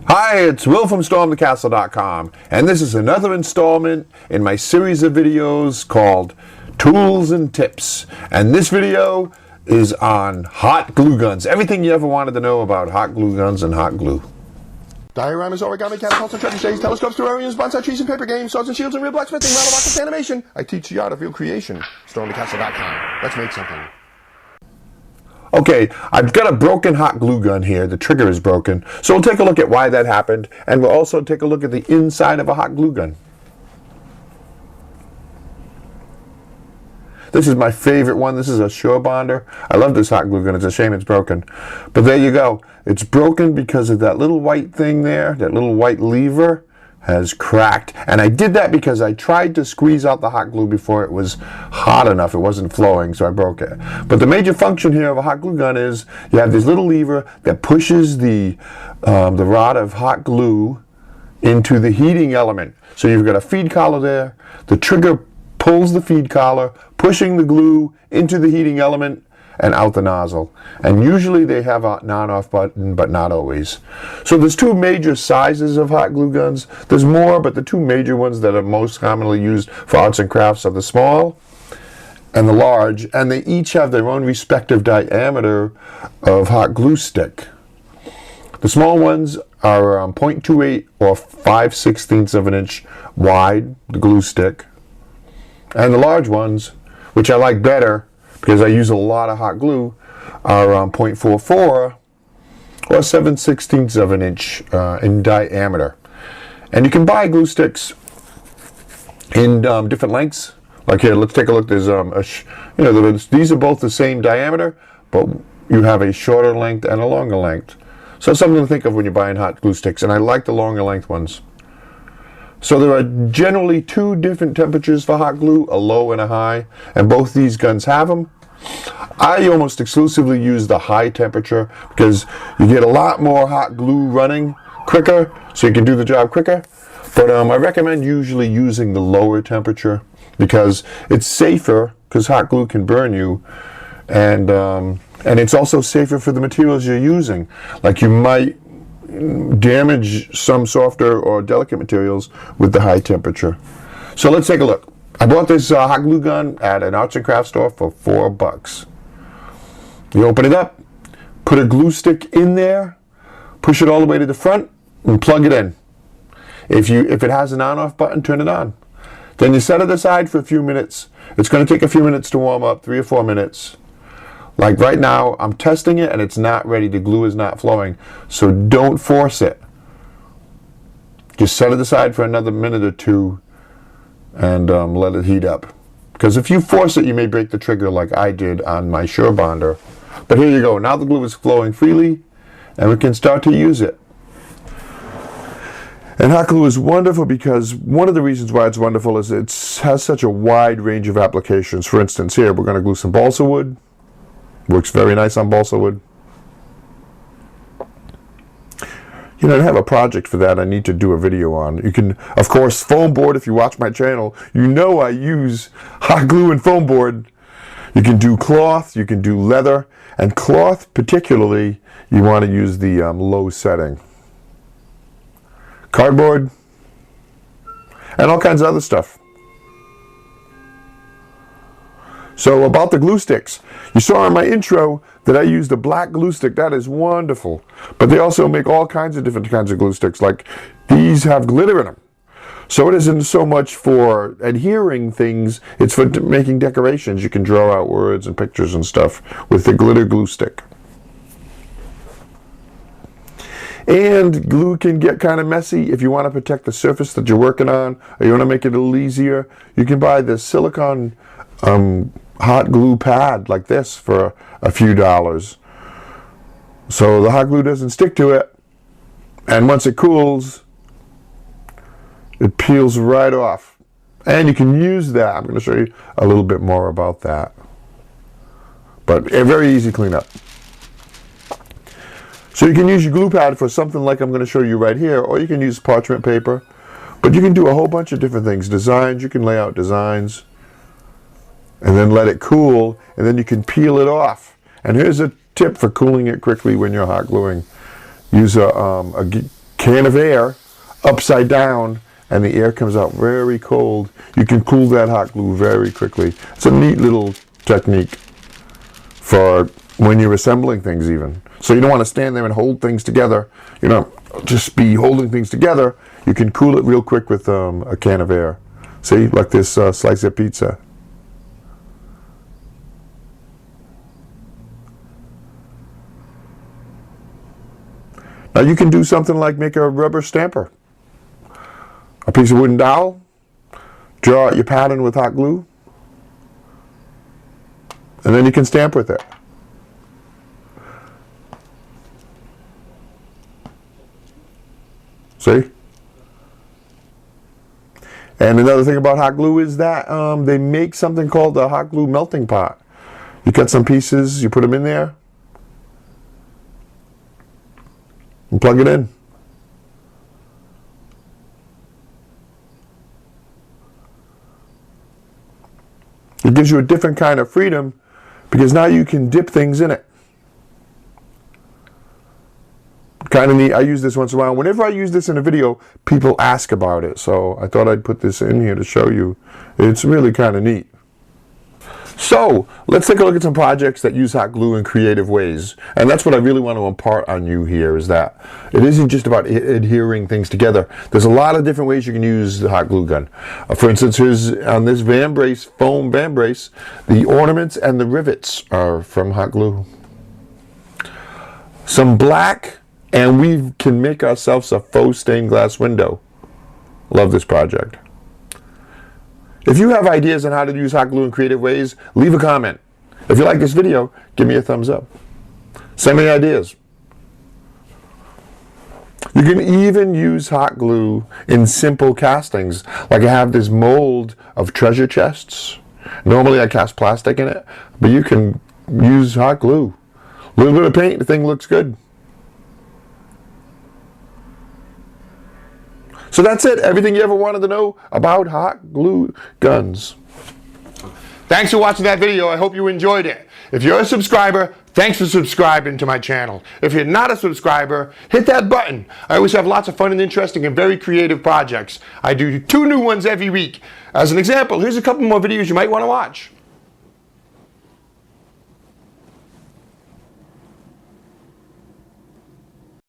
Hi, it's Will from StormTheCastle.com, and this is another installment in my series of videos called Tools and Tips. And this video is on hot glue guns. Everything you ever wanted to know about hot glue guns and hot glue. Dioramas, origami, catapults, and trebuchets, telescopes, terrariums, bonsai trees and paper games, swords and shields and real blacksmithing, rattle rockets, animation. I teach the art of real creation. StormTheCastle.com. Let's make something. Okay, I've got a broken hot glue gun here. The trigger is broken. So we'll take a look at why that happened, and we'll also take a look at the inside of a hot glue gun. This is my favorite one. This is a Sure Bonder. I love this hot glue gun. It's a shame it's broken. But there you go. It's broken because of that little white thing there, that little white lever has cracked. And I did that because I tried to squeeze out the hot glue before it was hot enough. It wasn't flowing, so I broke it. But the major function here of a hot glue gun is you have this little lever that pushes the rod of hot glue into the heating element. So you've got a feed collar there. The trigger pulls the feed collar, pushing the glue into the heating element and out the nozzle. And usually they have a non-off button, but not always. So there's two major sizes of hot glue guns. There's more, but the two major ones that are most commonly used for arts and crafts are the small and the large, and they each have their own respective diameter of hot glue stick. The small ones are 0.28 or 5/16 of an inch wide, the glue stick. And the large ones, which I like better because I use a lot of hot glue, are 0.44 or 7/16 of an inch in diameter. And you can buy glue sticks in different lengths. Like here, let's take a look. There's these are both the same diameter, but you have a shorter length and a longer length. So something to think of when you're buying hot glue sticks. And I like the longer length ones. So there are generally two different temperatures for hot glue, a low and a high, and both these guns have them. I almost exclusively use the high temperature because you get a lot more hot glue running quicker, so you can do the job quicker. But I recommend usually using the lower temperature because it's safer, because hot glue can burn you, and it's also safer for the materials you're using. Like you might damage some softer or delicate materials with the high temperature. So let's take a look. I bought this hot glue gun at an arts and crafts store for $4. You open it up, put a glue stick in there, push it all the way to the front, and plug it in. If it has an on-off button, turn it on. Then you set it aside for a few minutes. It's going to take a few minutes to warm up, 3 or 4 minutes. Like right now, I'm testing it and it's not ready. The glue is not flowing. So don't force it. Just set it aside for another minute or two and let it heat up. Because if you force it, you may break the trigger like I did on my Sure Bonder. But here you go. Now the glue is flowing freely and we can start to use it. And hot glue is wonderful because one of the reasons why it's wonderful is it has such a wide range of applications. For instance, here we're going to glue some balsa wood. Works very nice on balsa wood. You know, I have a project for that I need to do a video on. You can, of course, foam board. If you watch my channel, you know I use hot glue and foam board. You can do cloth, you can do leather, and cloth particularly, you want to use the low setting. Cardboard, and all kinds of other stuff. So about the glue sticks, you saw in my intro that I used a black glue stick. That is wonderful. But they also make all kinds of different kinds of glue sticks. Like these have glitter in them. So it isn't so much for adhering things, it's for making decorations. You can draw out words and pictures and stuff with the glitter glue stick. And glue can get kind of messy. If you want to protect the surface that you're working on, or you want to make it a little easier, you can buy the silicone hot glue pad like this for a few dollars. So the hot glue doesn't stick to it, and once it cools, it peels right off. And you can use that. I'm going to show you a little bit more about that. But a very easy cleanup. So you can use your glue pad for something like I'm going to show you right here, or you can use parchment paper. But you can do a whole bunch of different things. Designs, you can lay out designs. And then let it cool, and then you can peel it off. And here's a tip for cooling it quickly when you're hot gluing. Use a can of air upside down, and the air comes out very cold. You can cool that hot glue very quickly. It's a neat little technique for when you're assembling things even. So you don't want to stand there and hold things together, you know, just be holding things together. You can cool it real quick with a can of air. See, like this slice of pizza. Now you can do something like make a rubber stamper. A piece of wooden dowel, draw out your pattern with hot glue, and then you can stamp with it. See? And another thing about hot glue is that they make something called a hot glue melting pot. You cut some pieces, you put them in there, and plug it in. It gives you a different kind of freedom because now you can dip things in it. Kind of neat. I use this once in a while. Whenever I use this in a video, people ask about it. So I thought I'd put this in here to show you. It's really kind of neat. So let's take a look at some projects that use hot glue in creative ways. And that's what I really want to impart on you here, is that it isn't just about adhering things together. There's a lot of different ways you can use the hot glue gun. For instance, here's on this Vambrace, foam Vambrace, the ornaments and the rivets are from hot glue. Some black, and we can make ourselves a faux stained glass window. Love this project. If you have ideas on how to use hot glue in creative ways, leave a comment. If you like this video, give me a thumbs up. Send me ideas. You can even use hot glue in simple castings. Like I have this mold of treasure chests. Normally I cast plastic in it, but you can use hot glue. A little bit of paint, the thing looks good. So that's it. Everything you ever wanted to know about hot glue guns. Thanks for watching that video. I hope you enjoyed it. If you're a subscriber, thanks for subscribing to my channel. If you're not a subscriber, hit that button. I always have lots of fun and interesting and very creative projects. I do 2 new ones every week. As an example, here's a couple more videos you might want to watch.